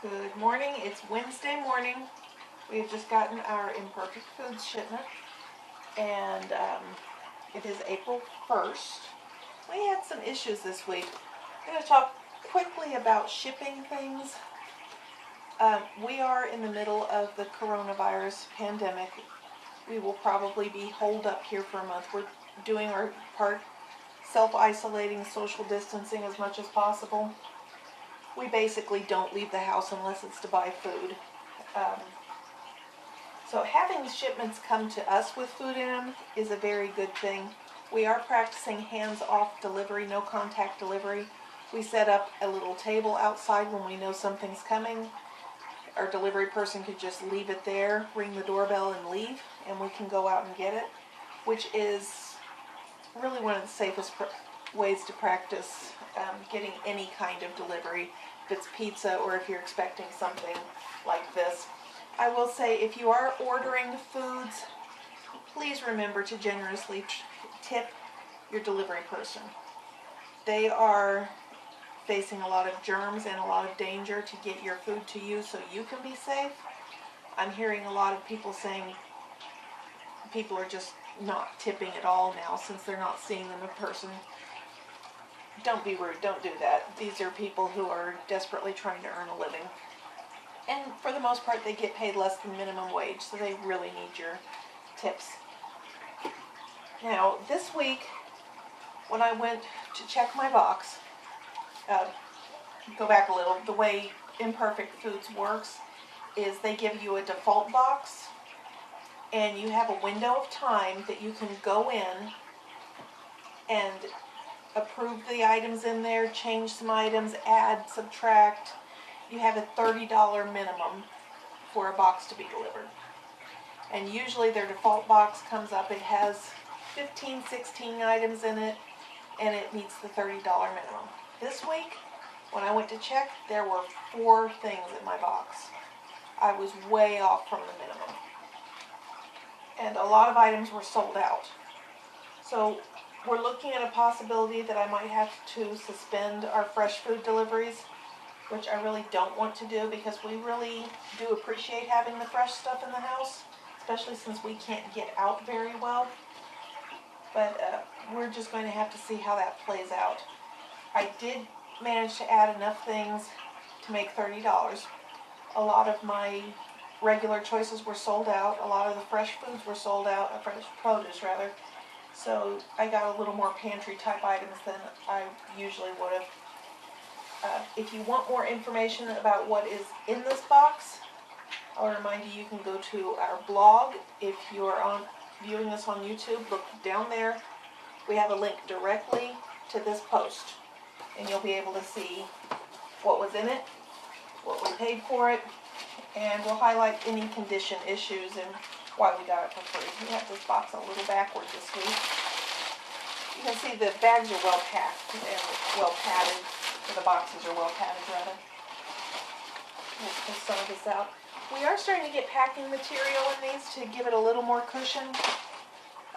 Good morning. It's Wednesday morning. We've just gotten our Imperfect Foods shipment, and it is April 1st. We had some issues this week. I'm going to talk quickly about shipping things. We are in the middle of the coronavirus pandemic. We will probably be holed up here for a month. We're doing our part, self-isolating, social distancing as much as possible. We basically don't leave the house unless it's to buy food. So having shipments come to us with food in them is a very good thing. We are practicing hands-off delivery, no contact delivery. We set up a little table outside when we know something's coming. Our delivery person could just leave it there, ring the doorbell and leave, and we can go out and get it, which is really one of the safest ways to practice getting any kind of delivery, if it's pizza or if you're expecting something like this. I will say, if you are ordering foods, please remember to generously tip your delivery person. They are facing a lot of germs and a lot of danger to get your food to you so you can be safe. I'm hearing a lot of people saying people are just not tipping at all now since they're not seeing them in person. Don't be rude, don't do that. These are people who are desperately trying to earn a living. And for the most part, they get paid less than minimum wage, so they really need your tips. Now, this week, when I went to check my box, go back a little, the way Imperfect Foods works is they give you a default box, and you have a window of time that you can go in and approve the items in there, change some items, add, subtract. You have a $30 minimum for a box to be delivered. And usually their default box comes up, it has 15, 16 items in it, and it meets the $30 minimum. This week, when I went to check, there were 4 things in my box. I was way off from the minimum. And a lot of items were sold out. So we're looking at a possibility that I might have to suspend our fresh food deliveries, which I really don't want to do because we really do appreciate having the fresh stuff in the house, especially since we can't get out very well. But we're just going to have to see how that plays out. I did manage to add enough things to make $30. A lot of my regular choices were sold out. A lot of the fresh foods were sold out, fresh produce rather. So I got a little more pantry type items than I usually would have. If you want more information about what is in this box, I'll remind you can go to our blog. If you are viewing this on YouTube, look down there. We have a link directly to this post, and you'll be able to see what was in it, what we paid for it, and we'll highlight any condition issues and why we got it for free. We have this box a little backward this week. You can see the bags are well packed and well padded. The boxes are well padded, rather. Let's pull some of this out. We are starting to get packing material in these to give it a little more cushion.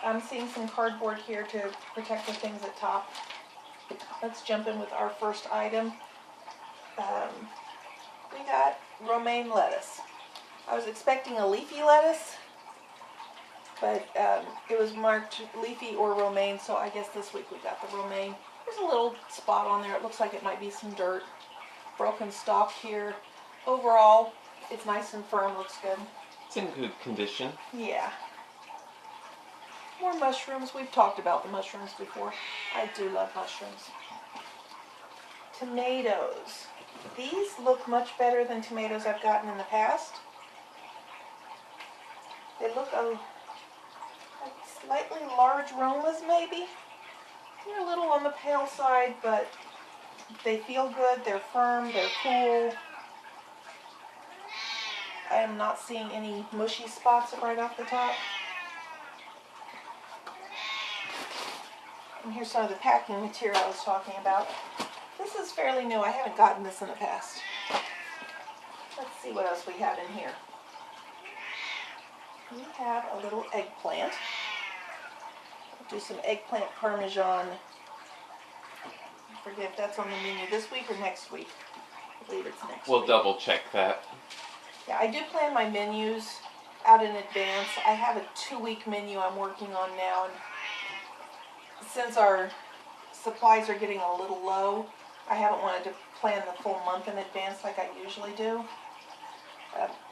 I'm seeing some cardboard here to protect the things at top. Let's jump in with our first item. We got romaine lettuce. I was expecting a leafy lettuce, but it was marked leafy or romaine, so I guess this week we got the romaine. There's a little spot on there. It looks like it might be some dirt. Broken stalk here. Overall, it's nice and firm. Looks good. It's in good condition. Yeah. More mushrooms. We've talked about the mushrooms before. I do love mushrooms. Tomatoes. These look much better than tomatoes I've gotten in the past. They look like slightly large Romas, maybe. They're a little on the pale side, but they feel good. They're firm. They're cool. I am not seeing any mushy spots right off the top. And here's some of the packing material I was talking about. This is fairly new. I haven't gotten this in the past. Let's see what else we have in here. We have a little eggplant. Do some eggplant parmesan. I forget if that's on the menu this week or next week. I believe it's next We'll week. double check that. Yeah, I do plan my menus out in advance. I have a 2-week menu I'm working on now, and since our supplies are getting a little low, I haven't wanted to plan the full month in advance like I usually do.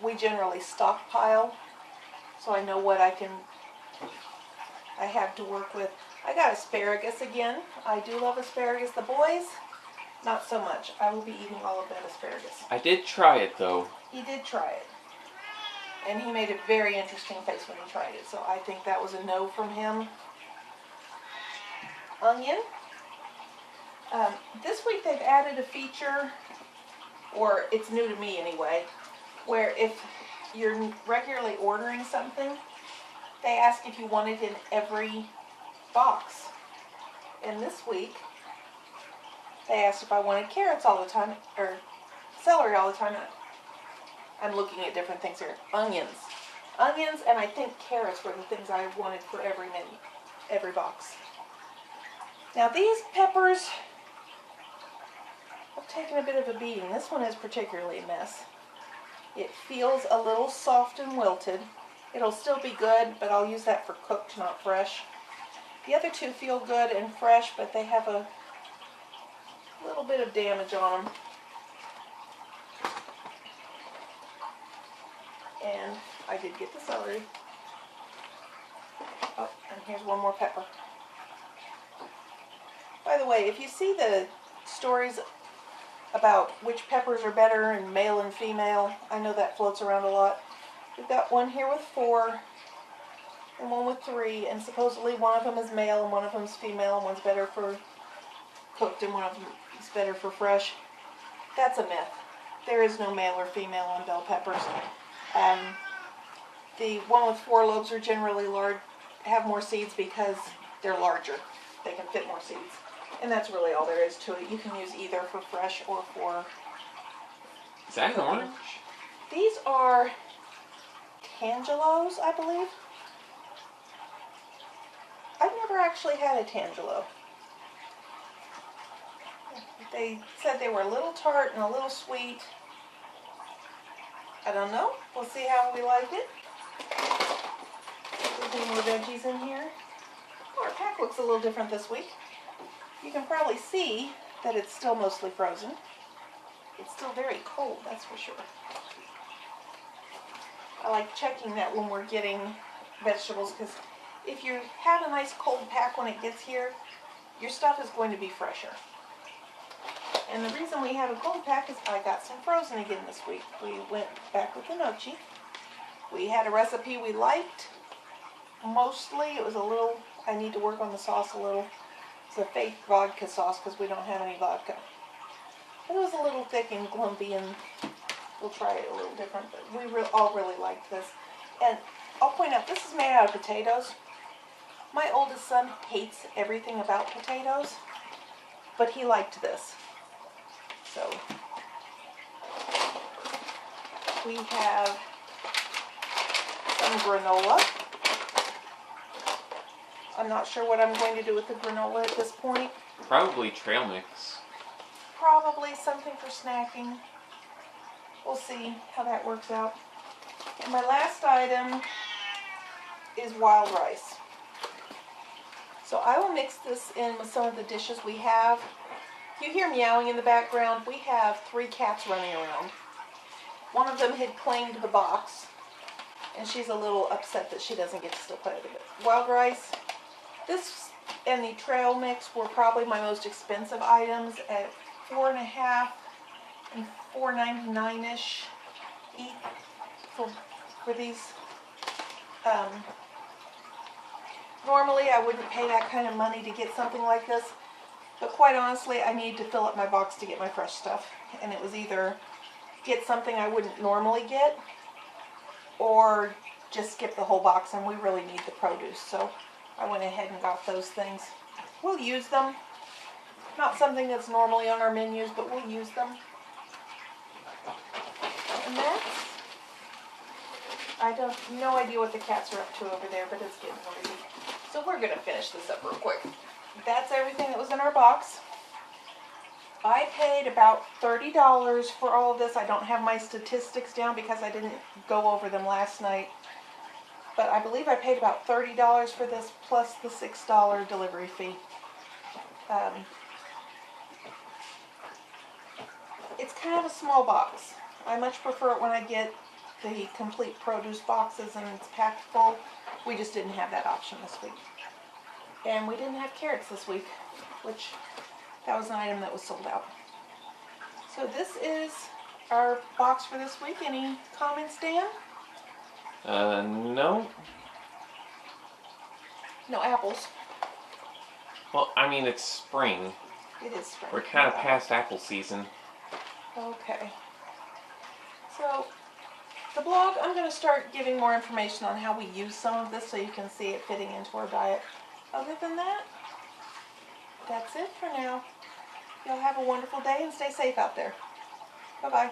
We generally stockpile, so I know what I have to work with. I got asparagus again. I do love asparagus. The boys, not so much. I will be eating all of that asparagus. I did try it though. He did try it. And he made a very interesting face when he tried it, so I think that was a no from him. Onion. This week they've added a feature, or it's new to me anyway, where if you're regularly ordering something, they ask if you want it in every box. And this week, they asked if I wanted carrots all the time, or celery all the time. I'm looking at different things here. Onions. Onions, and I think carrots were the things I wanted for every menu, every box. Now these peppers have taken a bit of a beating. This one is particularly a mess. It feels a little soft and wilted. It'll still be good, but I'll use that for cooked, not fresh. The other two feel good and fresh, but they have a little bit of damage on them. And I did get the celery. Oh, and here's one more pepper. By the way, if you see the stories about which peppers are better in male and female, I know that floats around a lot. We've got one here with 4 and one with 3, and supposedly one of them is male and one of them is female, and one's better for cooked and one of them is better for fresh. That's a myth. There is no male or female on bell peppers. The one with 4 lobes are generally have more seeds because they're larger. They can fit more seeds. And that's really all there is to it. You can use either for fresh or for Is that an orange? These are tangelos, I believe. I've never actually had a tangelo. They said they were a little tart and a little sweet. I don't know. We'll see how we like it. There's any more veggies in here. Oh, our pack looks a little different this week. You can probably see that it's still mostly frozen. It's still very cold, that's for sure. I like checking that when we're getting vegetables, because if you have a nice cold pack when it gets here, your stuff is going to be fresher. And the reason we have a cold pack is I got some frozen again this week. We went back with the gnocchi. We had a recipe we liked. Mostly, it was a little, I need to work on the sauce a little. It's a fake vodka sauce because we don't have any vodka. It was a little thick and glumpy, and we'll try it a little different, but we all really liked this. And I'll point out, this is made out of potatoes. My oldest son hates everything about potatoes, but he liked this. So, we have some granola. I'm not sure what I'm going to do with the granola at this point. Probably trail mix. Probably something for snacking. We'll see how that works out. And my last item is wild rice. So I will mix this in with some of the dishes we have. If you hear meowing in the background, we have 3 cats running around. One of them had claimed the box, and she's a little upset that she doesn't get to still play with it. Wild rice. This and the trail mix were probably my most expensive items at $4.50 and $4.99-ish each for these. Normally I wouldn't pay that kind of money to get something like this, but quite honestly I need to fill up my box to get my fresh stuff, and it was either get something I wouldn't normally get or just skip the whole box, and we really need the produce, so I went ahead and got those things. We'll use them. Not something that's normally on our menus, but we'll use them. And that's, I have no idea what the cats are up to over there, but it's getting noisy. So we're going to finish this up real quick. That's everything that was in our box. I paid about $30 for all of this. I don't have my statistics down because I didn't go over them last night. But I believe I paid about $30 for this plus the $6 delivery fee. It's kind of a small box. I much prefer it when I get the complete produce boxes and it's packed full. We just didn't have that option this week. And we didn't have carrots this week, which that was an item that was sold out. So this is our box for this week. Any comments, Dan? No. No apples. Well, I mean, it's spring. It is spring. We're kind of past apple season. Okay. So, the blog, I'm going to start giving more information on how we use some of this so you can see it fitting into our diet. Other than that, that's it for now. Y'all have a wonderful day and stay safe out there. Bye-bye.